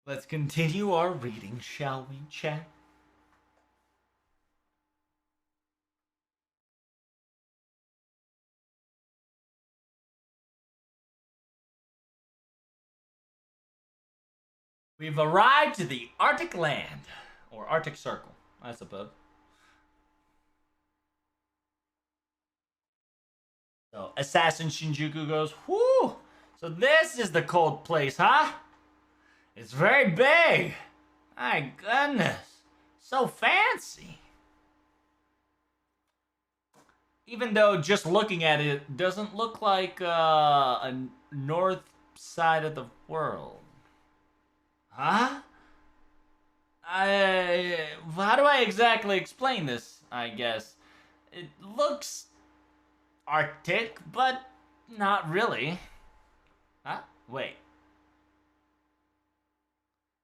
Let's continue our reading, shall we, chat? We've arrived to the Arctic land, or Arctic Circle, I suppose. So, Assassin Shinjuku goes, whoo! So this is the cold place, huh? It's very big. My goodness. So fancy. Even though just looking at it doesn't look like a north side of the world. Huh? How do I exactly explain this, I guess? It looks Arctic, but not really. Huh? Wait.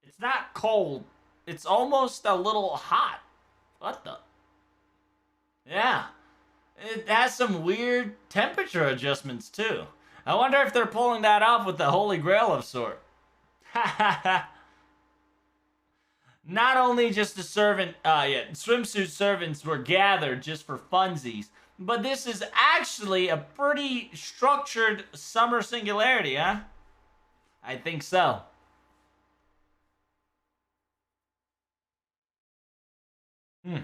It's not cold. It's almost a little hot. What the? Yeah. It has some weird temperature adjustments, too. I wonder if they're pulling that off with the Holy Grail of sort. Ha ha ha. Not only just the swimsuit servants were gathered just for funsies, but this is actually a pretty structured summer singularity, huh? I think so. Hmm.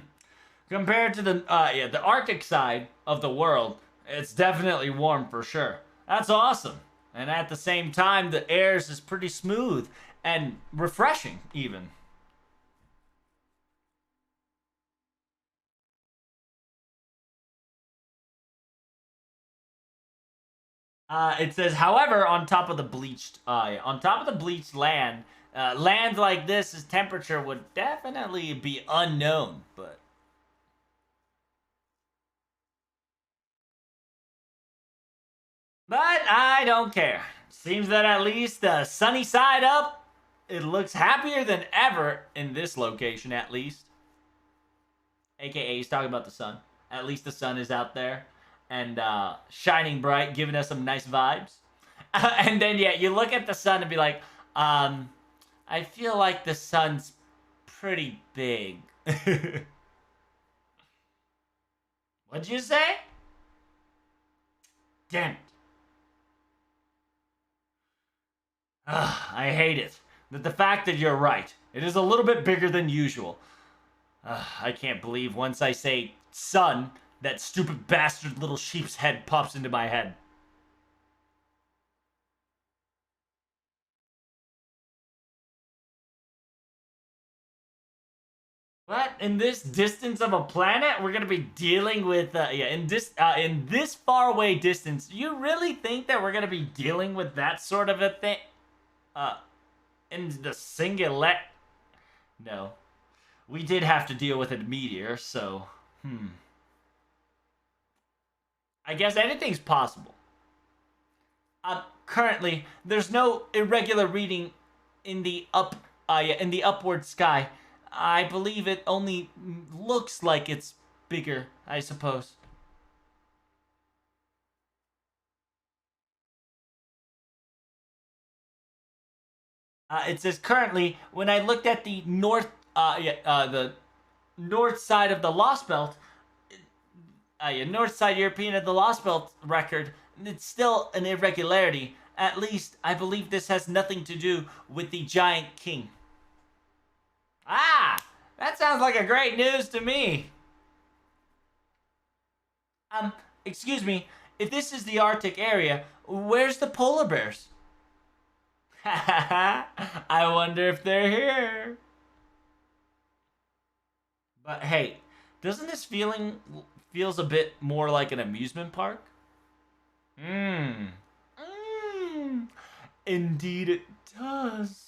Compared to the Arctic side of the world, it's definitely warm for sure. That's awesome. And at the same time, the air is pretty smooth and refreshing, even. It says, however, on top of the bleached land, land like this, temperature would definitely be unknown. But I don't care. Seems that at least the sunny side up, it looks happier than ever in this location, at least. AKA, he's talking about the sun. At least the sun is out there and shining bright, giving us some nice vibes. And then, yeah, you look at the sun and be like, I feel like the sun's pretty big. What'd you say? Damn it. I hate it. But the fact that you're right. It is a little bit bigger than usual. I can't believe once I say sun, that stupid bastard little sheep's head pops into my head. What? In this distance of a planet, we're gonna be dealing with in this far away distance. You really think that we're gonna be dealing with that sort of a thing? Uh, in the singular? No, we did have to deal with a meteor, so I guess anything's possible. Currently, there's no irregular reading in the in the upward sky. I believe it only looks like it's bigger, I suppose. It says currently, when I looked at the north side of the Lost Belt, north side European of the Lost Belt record, it's still an irregularity. At least, I believe this has nothing to do with the Giant King. Ah, that sounds like a great news to me. Um, excuse me, if this is the Arctic area, where's the polar bears? I wonder if they're here. But hey, doesn't this feels a bit more like an amusement park? Mmm. Mmm. Indeed it does.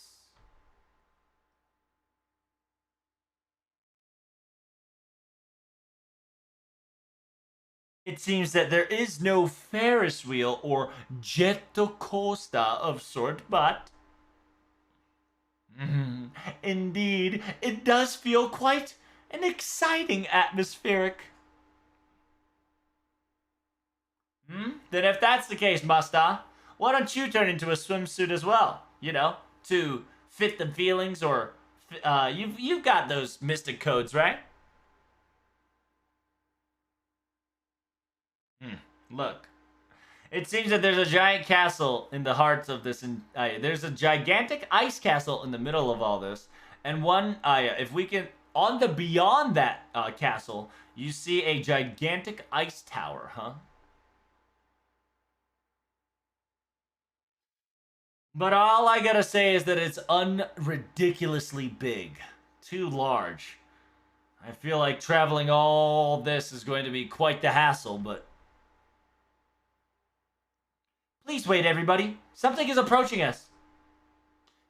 It seems that there is no Ferris wheel or jetto coaster of sort, but indeed, it does feel quite an exciting atmospheric. Then if that's the case, Musta, why don't you turn into a swimsuit as well? You know, to fit the feelings, or you've got those mystic codes, right? Hmm. Look, it seems that there's a giant castle in the hearts of this. There's a gigantic ice castle in the middle of all this, and one. If we can, on the beyond that castle, you see a gigantic ice tower, huh? But all I gotta say is that it's unridiculously big, too large. I feel like traveling all this is going to be quite the hassle, but please wait, everybody. Something is approaching us.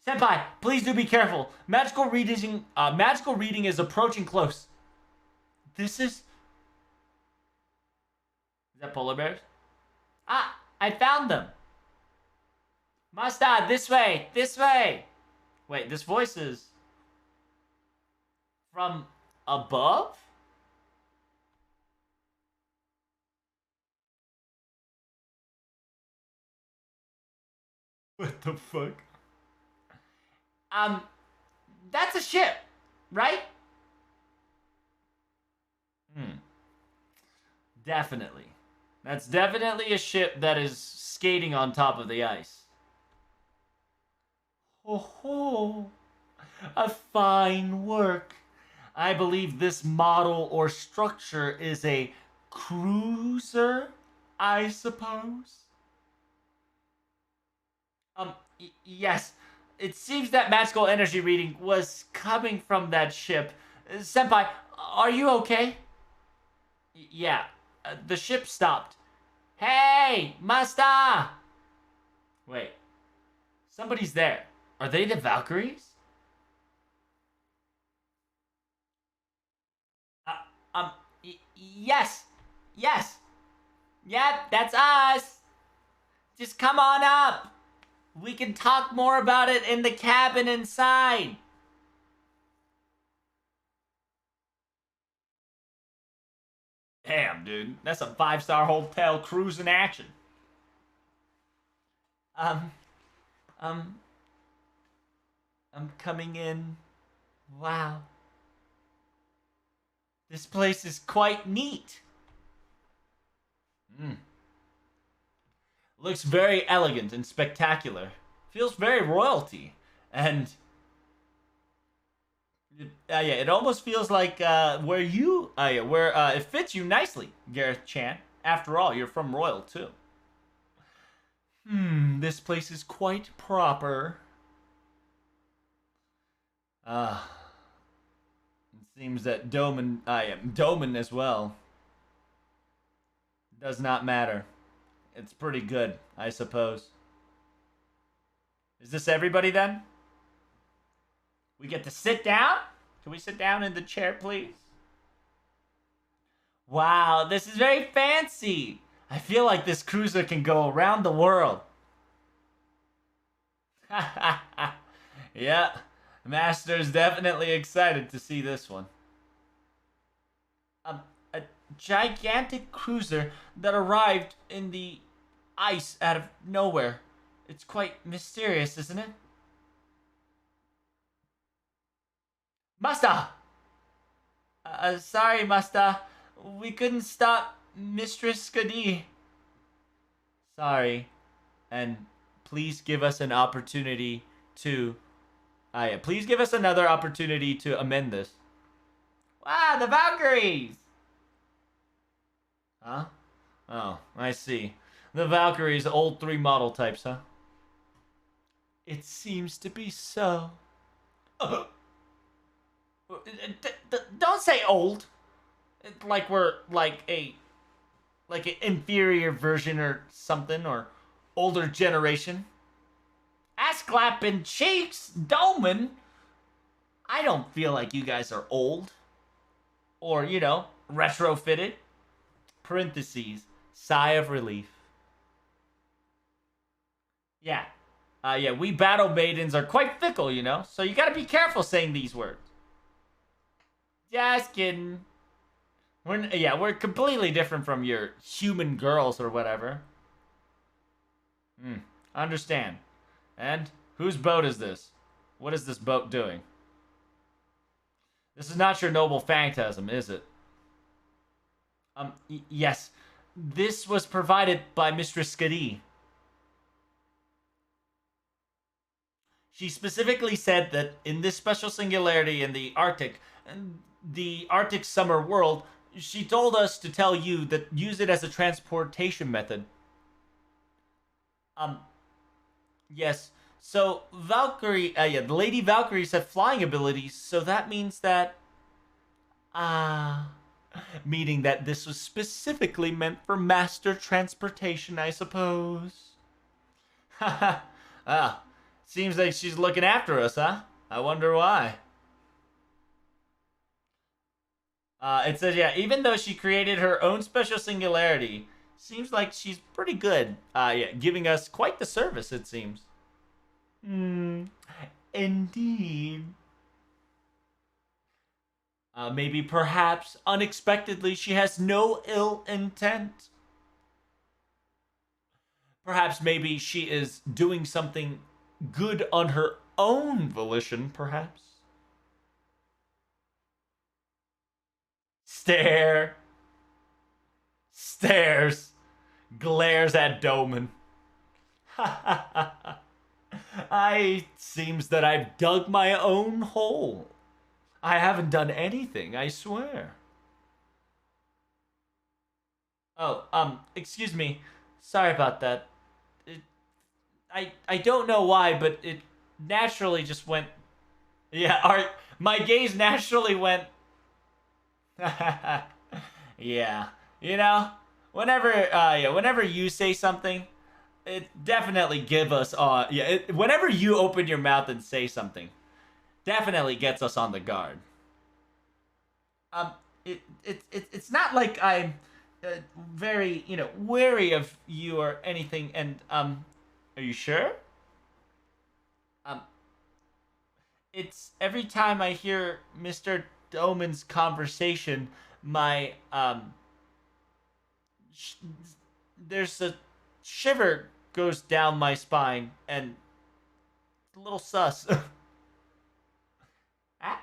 Senpai, please do be careful. Magical reading is approaching close. This is that polar bears? Ah, I found them. Master, this way, this way. Wait, this voice is from above? What the fuck? Um, that's a ship, right? Hmm. Definitely. That's definitely a ship that is skating on top of the ice. Oh ho! A fine work. I believe this model or structure is a cruiser, I suppose. Yes. It seems that magical energy reading was coming from that ship. Senpai, are you okay? Yeah. The ship stopped. Hey, Master! Wait. Somebody's there. Are they the Valkyries? Uh, yes. Yes. Yep, that's us. Just come on up. We can talk more about it in the cabin inside. Damn, dude. That's a 5-star hotel cruise in action. Um, um, I'm coming in. Wow. This place is quite neat. Mm. Looks very elegant and spectacular. Feels very royalty. And yeah, it almost feels like where it fits you nicely, Gareth Chan. After all, you're from Royal too. This place is quite proper. Ah, it seems that Doman as well. Does not matter. It's pretty good, I suppose. Is this everybody then? We get to sit down? Can we sit down in the chair, please? Wow, this is very fancy. I feel like this cruiser can go around the world. Yeah, Master's definitely excited to see this one. A gigantic cruiser that arrived in the ice out of nowhere. It's quite mysterious, isn't it? Master! Sorry, Master. We couldn't stop Mistress Skadi. Sorry. And please give us an opportunity to... yeah, please give us another opportunity to amend this. Wow, the Valkyries! Huh? Oh, I see. The Valkyries, old 3 model types, huh? It seems to be so. Don't say old. Like we're like an inferior version or something, or older generation. Ass clapping cheeks, Dolman. I don't feel like you guys are old. Or, retrofitted. Parentheses. Sigh of relief. Yeah. Yeah, we battle maidens are quite fickle, so you gotta be careful saying these words. Just kidding. We're completely different from your human girls or whatever. Understand. And whose boat is this? What is this boat doing? This is not your noble phantasm, is it? Yes. This was provided by Mistress Skadi. She specifically said that in this special singularity in the Arctic summer world, she told us to tell you that use it as a transportation method. Um, yes. So Valkyrie, the Lady Valkyries have flying abilities, so that means that, meaning that this was specifically meant for master transportation, I suppose. Ah, seems like she's looking after us, huh? I wonder why. It says, yeah, even though she created her own special singularity, seems like she's pretty good. Yeah, giving us quite the service, it seems. Hmm, indeed. Maybe, perhaps, unexpectedly, she has no ill intent. Perhaps, maybe she is doing something good on her own volition, perhaps. Stare. Stares. Glares at Doman. I seems that I've dug my own hole. I haven't done anything, I swear. Oh, excuse me. Sorry about that. It, I don't know why, but it naturally just went. Yeah, my gaze naturally went. Yeah, you know, whenever you say something, it definitely give us whenever you open your mouth and say something, definitely gets us on the guard. Um, it's not like I'm very wary of you or anything. And are you sure? Um, it's every time I hear Mr. Doman's conversation, my sh- there's a shiver goes down my spine, and it's a little sus. Ah,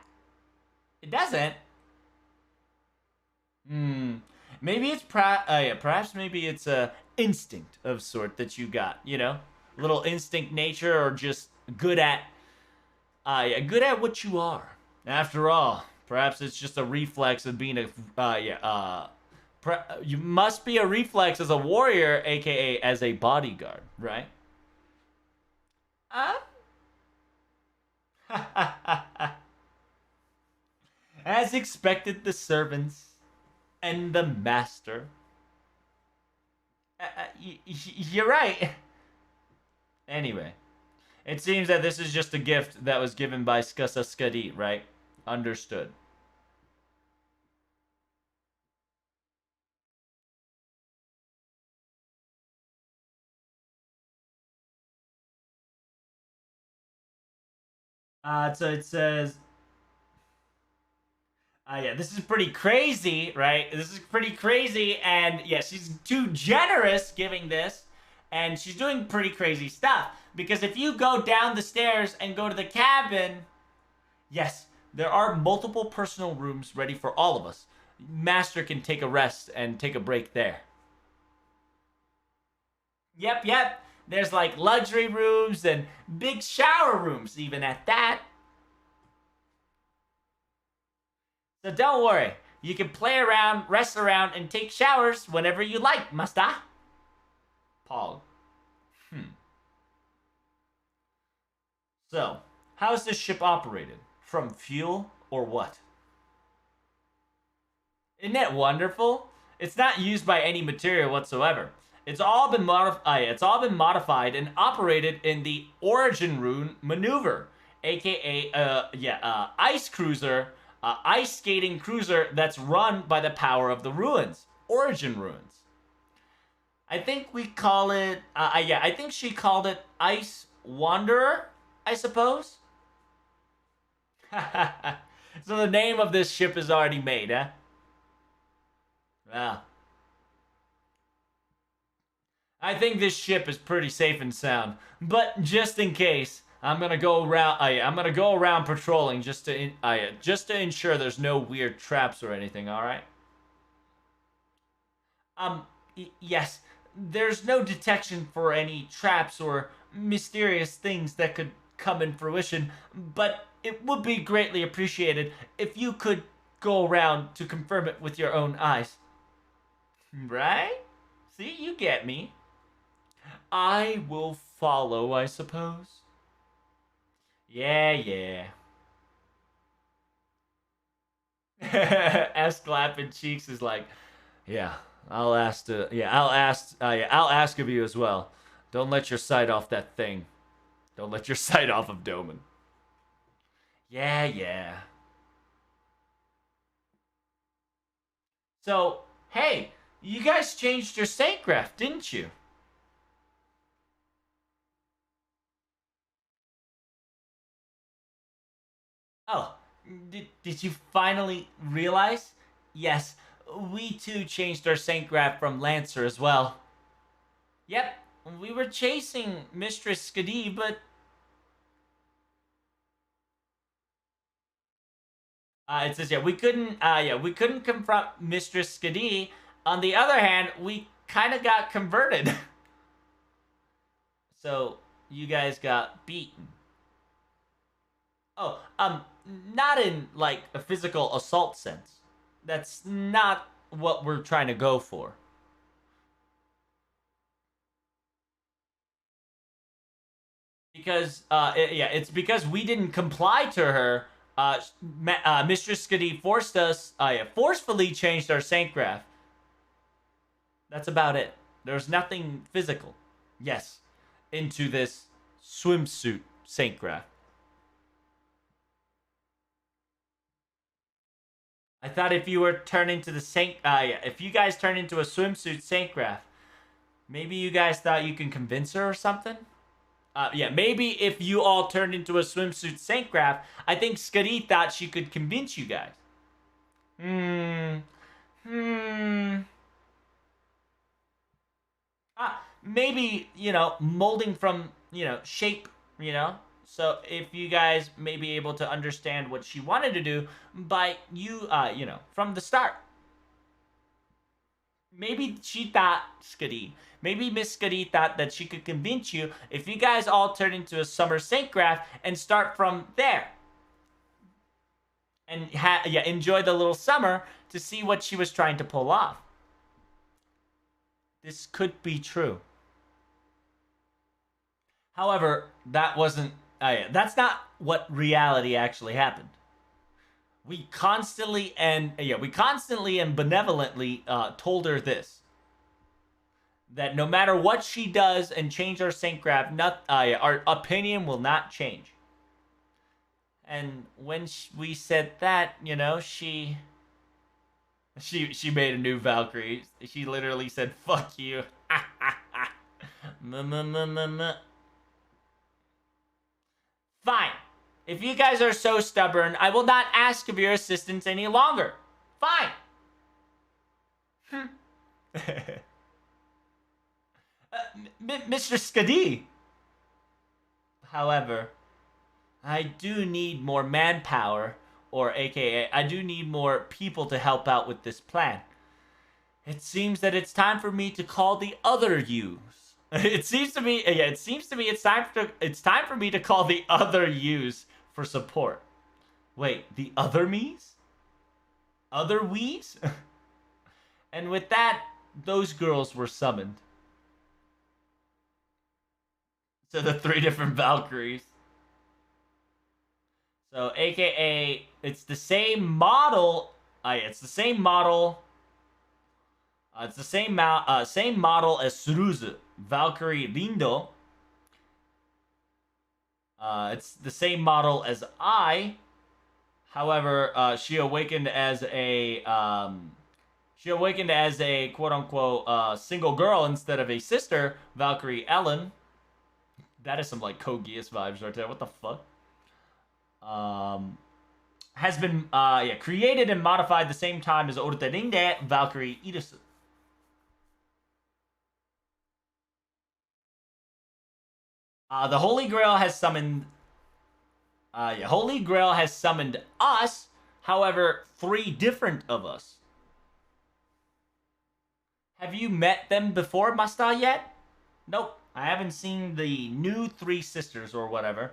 it doesn't. Hmm. Maybe it's yeah, perhaps maybe it's a instinct of sort that you got. A little instinct nature, or just good at yeah, good at what you are. After all, perhaps it's just a reflex of being a yeah you must be a reflex as a warrior, aka as a bodyguard, right? Uh? As expected, the servants and the master. You're right. Anyway, it seems that this is just a gift that was given by Skasa Skadi, right? Understood. So it says, yeah, this is pretty crazy, right? This is pretty crazy, and yeah, she's too generous giving this, and she's doing pretty crazy stuff. Because if you go down the stairs and go to the cabin, yes, there are multiple personal rooms ready for all of us. Master can take a rest and take a break there. Yep, yep. There's like luxury rooms and big shower rooms, even at that. So don't worry. You can play around, rest around, and take showers whenever you like, Master. Paul. Hmm. So, how is this ship operated? From fuel or what? Isn't that wonderful? It's not used by any material whatsoever. It's all been modified and operated in the Origin Rune maneuver, aka ice cruiser, ice skating cruiser that's run by the power of the ruins, Origin Ruins. I think we call it. Yeah, I think she called it Ice Wanderer. I suppose. So the name of this ship is already made, huh? Wow. I think this ship is pretty safe and sound, but just in case, I'm gonna go around. I'm gonna go around patrolling just to ensure there's no weird traps or anything. All right. Um. Yes. There's no detection for any traps or mysterious things that could come in fruition, but it would be greatly appreciated if you could go around to confirm it with your own eyes. Right? See, you get me. I will follow, I suppose. Yeah, yeah. S clapping cheeks is like, yeah, I'll ask of you as well. Don't let your sight off that thing. Don't let your sight off of Doman. Yeah, yeah. So, hey, you guys changed your saint graph, didn't you? Oh, did you finally realize? Yes, we too changed our saint graph from Lancer as well. Yep, we were chasing Mistress Skadi, but it says we couldn't confront Mistress Skadi. On the other hand, we kind of got converted. So you guys got beaten. Oh, not in like a physical assault sense. That's not what we're trying to go for. Because it's because we didn't comply to her. Mistress Skadi forced us, forcefully changed our saint graph. That's about it. There's nothing physical. Yes, into this swimsuit saint graph. I thought if you were turned into the saint, if you guys turn into a swimsuit saint graph, maybe you guys thought you can convince her or something. Maybe if you all turned into a swimsuit saint graph, I think Skadi thought she could convince you guys. Hmm. Hmm. Maybe, molding from, shape, So if you guys may be able to understand what she wanted to do by you, from the start. Maybe she thought, Skadi, maybe Miss Skadi thought that she could convince you if you guys all turn into a summer saint graph and start from there. And enjoy the little summer to see what she was trying to pull off. This could be true. However, that wasn't. That's not what reality actually happened. We constantly and benevolently told her this, that no matter what she does and change our saint graph, our opinion will not change. And when we said that, she made a new Valkyrie. She literally said, "Fuck you." Fine. If you guys are so stubborn, I will not ask of your assistance any longer. Fine. Mr. Skadi. However, I do need more manpower, or AKA, I do need more people to help out with this plan. It seems that it's time for me to call the other yous. It seems to me it's time for me to call the other yous for support. Wait, the other me's? Other we's? And with that, those girls were summoned. So the three different Valkyries. So AKA, it's the same model. It's the same model. It's the same model as Suruzu, Valkyrie Lindo. It's the same model as I. However, she awakened as a quote unquote single girl instead of a sister, Valkyrie Ellen. That is some like Code Geass vibes right there. What the fuck? Has been created and modified the same time as Orterinde Valkyrie Irisu. The Holy Grail has summoned. Yeah, Holy Grail has summoned us. However, 3 different of us. Have you met them before, Masta, yet? Nope. I haven't seen the new 3 sisters or whatever.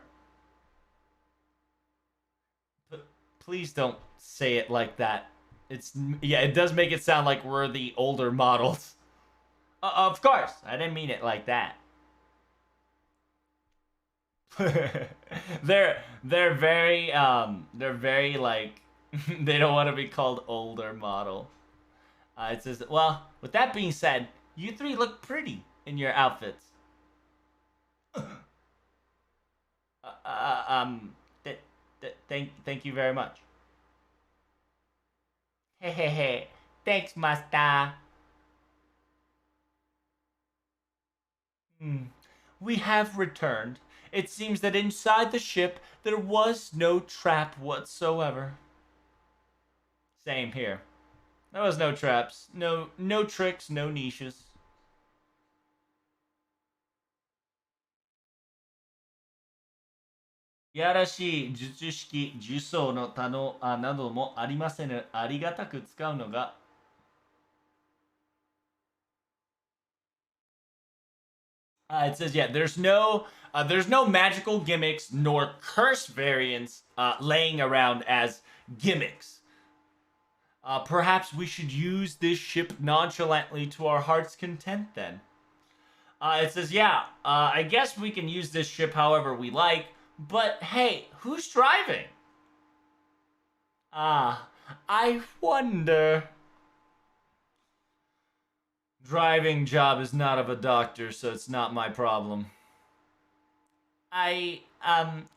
Please don't say it like that. Yeah, it does make it sound like we're the older models. Of course, I didn't mean it like that. they're very like they don't want to be called older model. It says, well, with that being said, you 3 look pretty in your outfits. Th- thank you very much. Hehehe. Thanks, Master. We have returned. It seems that inside the ship there was no trap whatsoever. Same here. There was no traps, no tricks, no niches. いやらしい術式、呪詛の他のなどもありませぬ。ありがたく使うのが。It says, yeah, there's no magical gimmicks nor curse variants laying around as gimmicks. Perhaps we should use this ship nonchalantly to our heart's content then. It says, yeah, I guess we can use this ship however we like, but hey, who's driving? I wonder. Driving job is not of a doctor, so it's not my problem. I am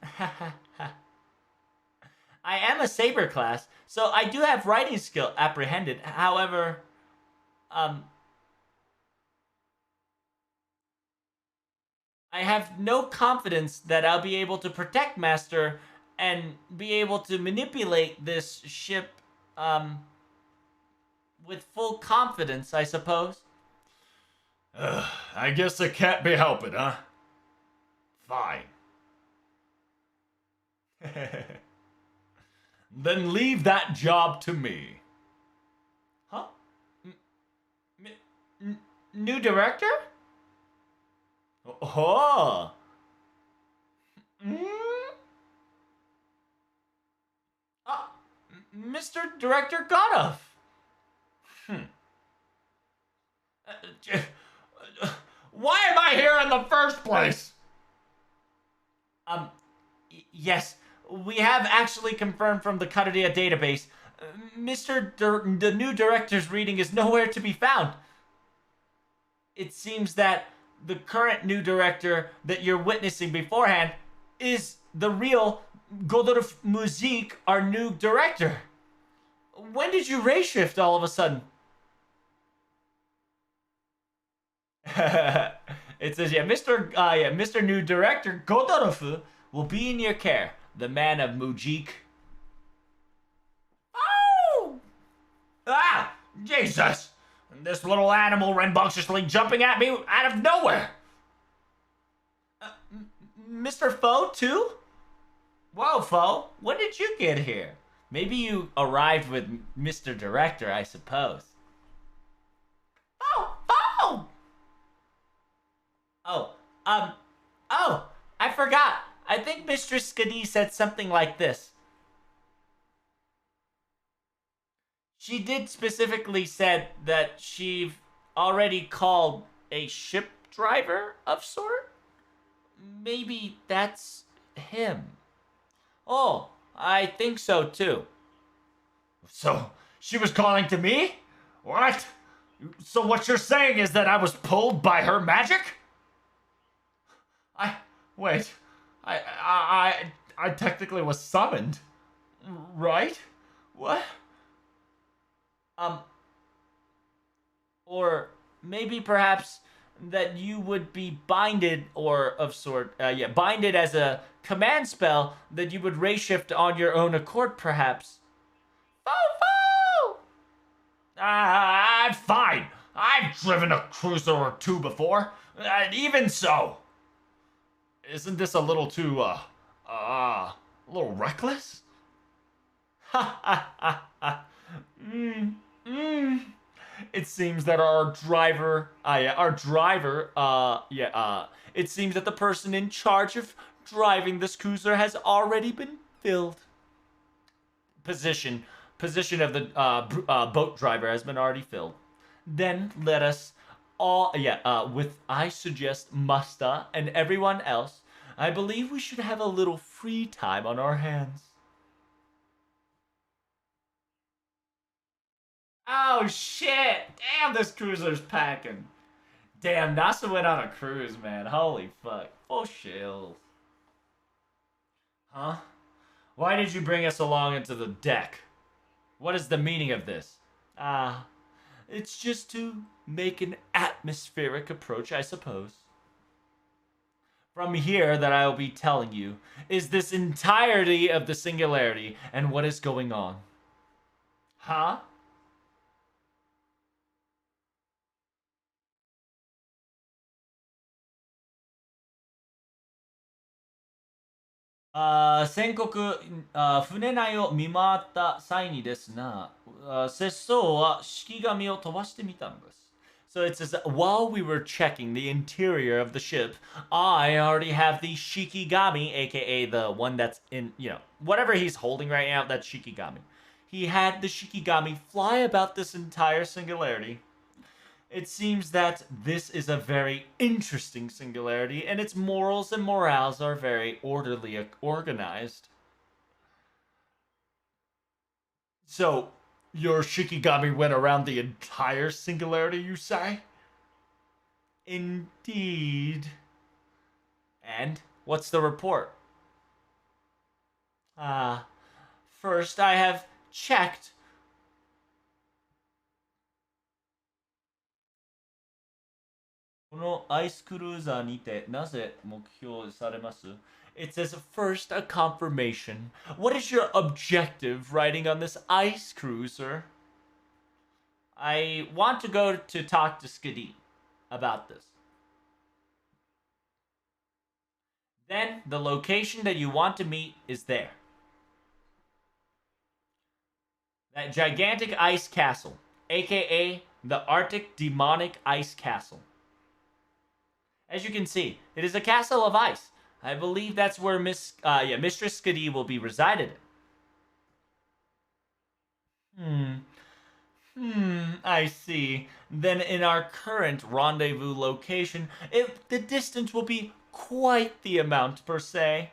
a saber class, so I do have writing skill apprehended. However, I have no confidence that I'll be able to protect Master and be able to manipulate this ship, with full confidence, I suppose. I guess it can't be helped, huh? Fine. Then leave that job to me. Huh? New director? Oh. Mr. Director Gotoff. Why am I here in the first place? Yes, we have actually confirmed from the Karadia database. The new director's reading is nowhere to be found. It seems that the current new director that you're witnessing beforehand is the real Godorf Musik, our new director. When did you ray shift all of a sudden? It says, yeah, Mr. New Director Godorofu will be in your care. The man of Mujik. Oh! Ah! Jesus! This little animal rambunctiously jumping at me out of nowhere. Mr. Foe, too? Whoa, Foe. When did you get here? Maybe you arrived with Mr. Director, I suppose. Oh! Oh, I forgot. I think Mistress Skadi said something like this. She did specifically said that she already called a ship driver of sort. Maybe that's him. Oh, I think so too. So, she was calling to me? What? So what you're saying is that I was pulled by her magic? Wait. I technically was summoned. Right? What? Or maybe perhaps that you would be binded or of sort, binded as a command spell that you would ray shift on your own accord, perhaps. Foo! Fine. I've driven a cruiser or two before. Even so. Isn't this a little too, a little reckless? Ha ha ha ha. Mm, mm. It seems that it seems that the person in charge of driving this cruiser has already been filled. Position, position of the boat driver has been already filled. Then let us with I suggest Musta and everyone else, I believe we should have a little free time on our hands. Oh shit! Damn, this cruiser's packing. Damn, NASA went on a cruise, man. Holy fuck. Oh shills. Huh? Why did you bring us along into the deck? What is the meaning of this? Ah, it's just to make an atmospheric approach, I suppose. From here, that I will be telling you is this entirety of the singularity and what is going on. Huh? 先刻船内を見回った際にですな、拙僧は式紙を飛ばしてみたのです。So it says, while we were checking the interior of the ship, I already have the Shikigami, aka the one that's in, whatever he's holding right now, that's Shikigami. He had the Shikigami fly about this entire singularity. It seems that this is a very interesting singularity, and its morals and morals are very orderly organized. So, your Shikigami went around the entire singularity, you say? Indeed. And what's the report? First I have checked. このアイスクルーザーにてなぜ目標されます It says first a confirmation. What is your objective riding on this ice cruiser? I want to go to talk to Skadi about this. Then the location that you want to meet is there. That gigantic ice castle, aka the Arctic Demonic Ice Castle. As you can see, it is a castle of ice. I believe that's where Mistress Skadi will be resided. I see. Then in our current rendezvous location, the distance will be quite the amount per se.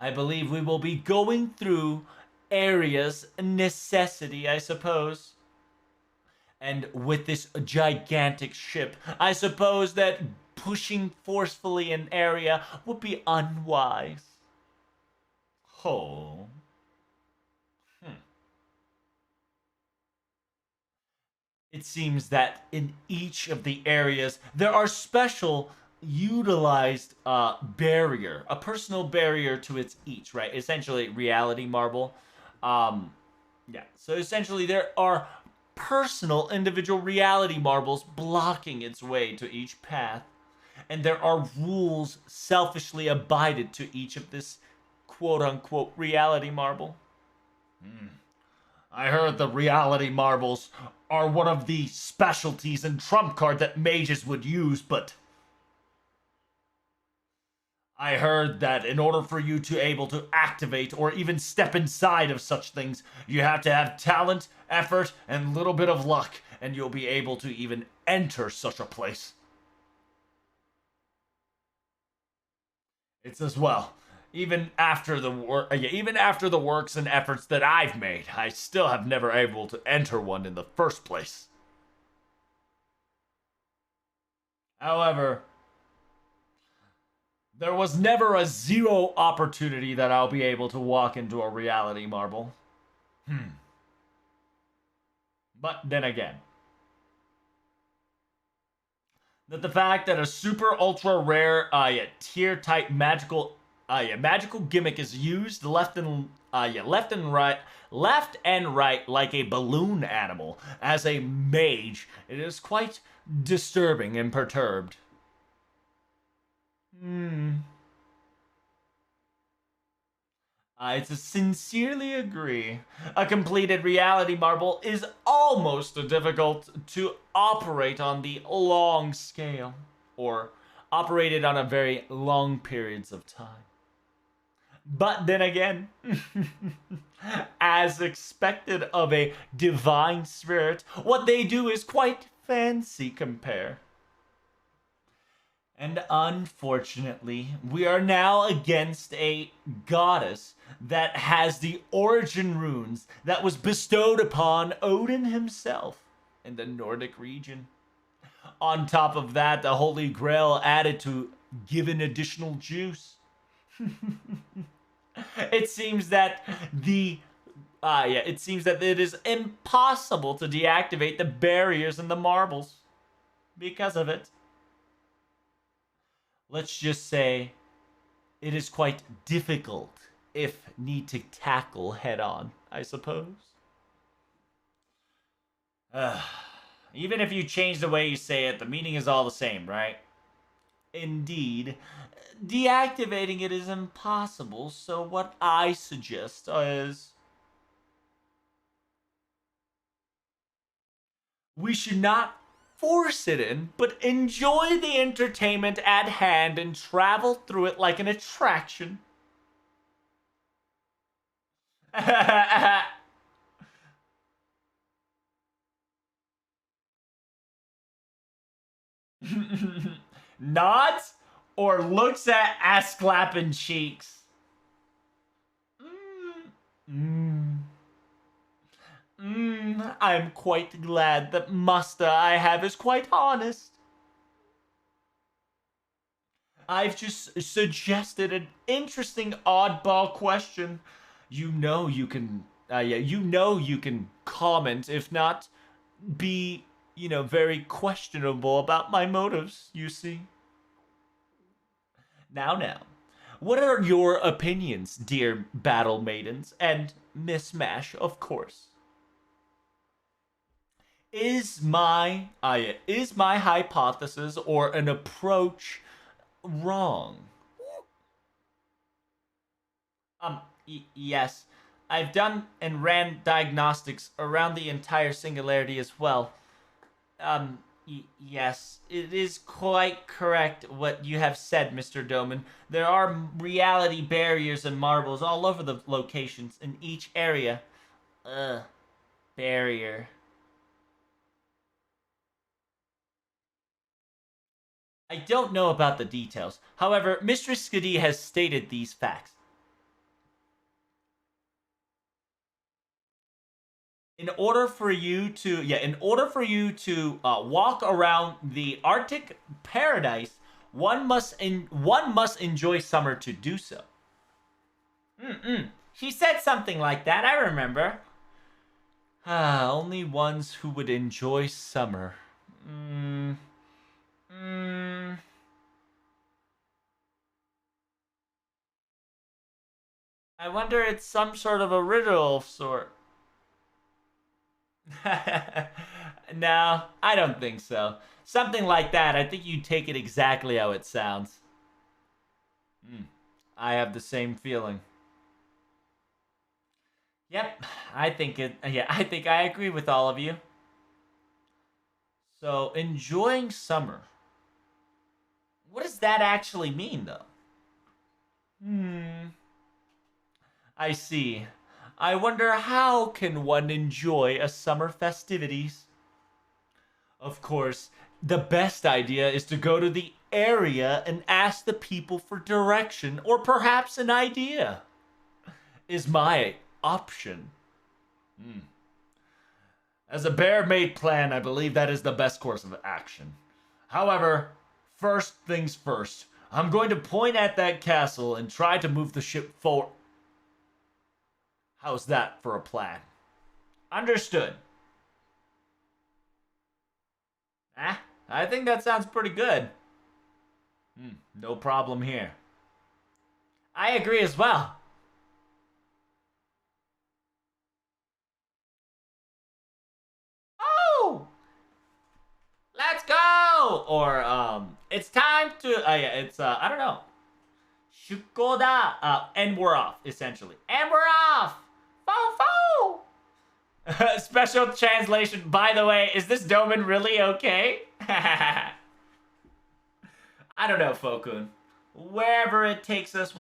I believe we will be going through areas necessity, I suppose. And with this gigantic ship, I suppose that pushing forcefully an area would be unwise. Oh. It seems that in each of the areas, there are special utilized barrier, a personal barrier to its each, right? Essentially, reality marble. Yeah. So essentially, there are personal individual reality marbles blocking its way to each path. And there are rules selfishly abided to each of this quote unquote reality marble. I heard the reality marbles are one of the specialties and trump card that mages would use, but I heard that in order for you to able to activate or even step inside of such things, you have to have talent, effort, and a little bit of luck, and you'll be able to even enter such a place. It's as well. Even after the works and efforts that I've made, I still have never able to enter one in the first place. However, there was never a zero opportunity that I'll be able to walk into a reality marble. But then again, that the fact that a super ultra rare tier type magical yeah, magical gimmick is used left and right like a balloon animal. As a mage, it is quite disturbing and perturbed. Hmm. I sincerely agree. A completed reality marble is almost difficult to operate on the long scale, or operated on a very long periods of time. But then again, as expected of a divine spirit, what they do is quite fancy compare. And unfortunately, we are now against a goddess that has the origin runes that was bestowed upon Odin himself in the Nordic region. On top of that, the Holy Grail added to give an additional juice. It seems that it seems that it is impossible to deactivate the barriers in the marbles because of it. Let's just say it is quite difficult if need to tackle head on, I suppose. Uh, Even if you change the way you say it, the meaning is all the same, right? Indeed. Deactivating it is impossible, so what I suggest is we should not force it in, but enjoy the entertainment at hand and travel through it like an attraction. Nods or looks at ass clapping cheeks. Mm. I'm quite glad that Musta I have is quite honest. I've just suggested an interesting oddball question. You know you can comment, if not be, very questionable about my motives, you see. Now, what are your opinions, dear battle maidens, and Miss Mash, of course? Is my hypothesis or an approach wrong? Yes. I've done and ran diagnostics around the entire singularity as well. Yes, it is quite correct what you have said, Mr. Doman. There are reality barriers and marbles all over the locations in each area. Ugh, barrier. I don't know about the details. However, Mistress Skadi has stated these facts. In order for you to walk around the Arctic paradise, one must enjoy summer to do so. She said something like that. I remember. Only ones who would enjoy summer. Mm, mm, I wonder it's some sort of a riddle of sort. No, I don't think so. Something like that. I think you take it exactly how it sounds. Mm, I have the same feeling. Yep, I think it. Yeah, I think I agree with all of you. So, enjoying summer. What does that actually mean, though? Hmm. I see. I wonder how can one enjoy a summer festivities? Of course, the best idea is to go to the area and ask the people for direction or perhaps an idea. Is my option. Hmm. As a bear-made plan, I believe that is the best course of action. However, first things first, I'm going to point at that castle and try to move the ship forward. How's that for a plan? Understood. I think that sounds pretty good. No problem here. I agree as well. Oh! Let's go! Or, it's time to, yeah, it's, I don't know. Shukoda, and we're off, essentially. And we're off! Fo fo! Special translation, by the way, is this Doman really okay? I don't know, Fokun. Wherever it takes us,